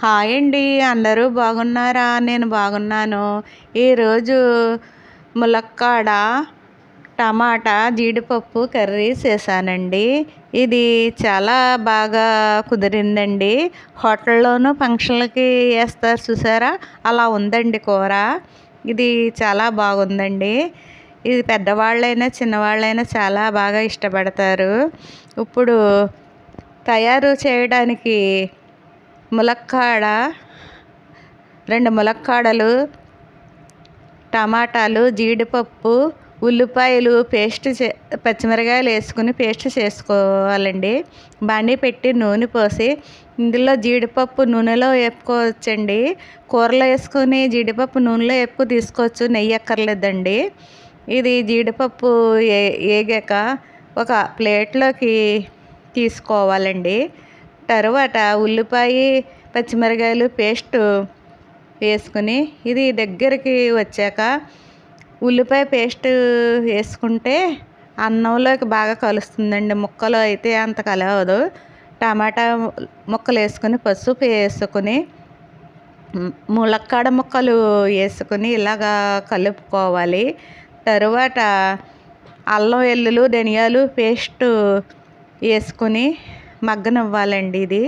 Hi అండి. అందరూ బాగున్నారా? నేను బాగున్నాను. ఈరోజు ములక్కాడ, టమాటా, జీడిపప్పు కర్రీ చేశానండి. ఇది చాలా బాగా కుదిరిందండి. హోటల్లోనూ ఫంక్షన్లకి వేస్తారు చూసారా, అలా ఉందండి కూర. ఇది చాలా బాగుందండి. ఇది పెద్దవాళ్ళైనా చిన్నవాళ్ళైనా చాలా బాగా ఇష్టపడతారు. ఇప్పుడు తయారు చేయడానికి ములక్కాడ, 2 ములక్కాడలు, టమాటాలు, జీడిపప్పు, ఉల్లిపాయలు పచ్చిమిరకాయలు వేసుకుని పేస్ట్ చేసుకోవాలండి. బాండీ పెట్టి నూనె పోసి ఇందులో జీడిపప్పు నూనెలో వేపుకోవచ్చండి. కూరలో వేసుకొని జీడిపప్పు నూనెలో వేపుకు తీసుకోవచ్చు, నెయ్యి అక్కర్లేదండి. ఇది జీడిపప్పు వేగాక ఒక ప్లేట్లోకి తీసుకోవాలండి. తరువాత ఉల్లిపాయ, పచ్చిమిరకాయలు పేస్ట్ వేసుకుని ఇది దగ్గరికి వచ్చాక ఉల్లిపాయ పేస్ట్ వేసుకుంటే అన్నంలోకి బాగా కలుస్తుందండి. ముక్కలు అయితే అంత కలవదు. టమాటా ముక్కలు వేసుకొని పసుపు వేసుకొని ములక్కాడ ముక్కలు వేసుకొని ఇలాగా కలుపుకోవాలి. తరువాత అల్లం వెల్లుల్లి ధనియాలు పేస్ట్ వేసుకొని మగ్గనివ్వాలండి. ఇది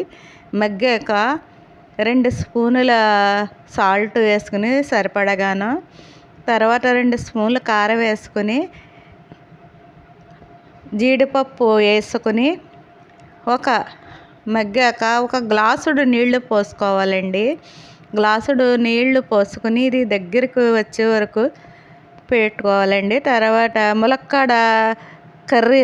మగ్గాక 2 స్పూనుల సాల్ట్ వేసుకుని సరిపడగాను, తర్వాత 2 స్పూన్లు కారం వేసుకుని జీడిపప్పు వేసుకుని మగ్గాక ఒక గ్లాసుడు నీళ్లు పోసుకోవాలండి. గ్లాసుడు నీళ్లు పోసుకుని ఇది దగ్గరకు వచ్చే వరకు పెట్టుకోవాలండి. తర్వాత ములక్కాడ కర్రీ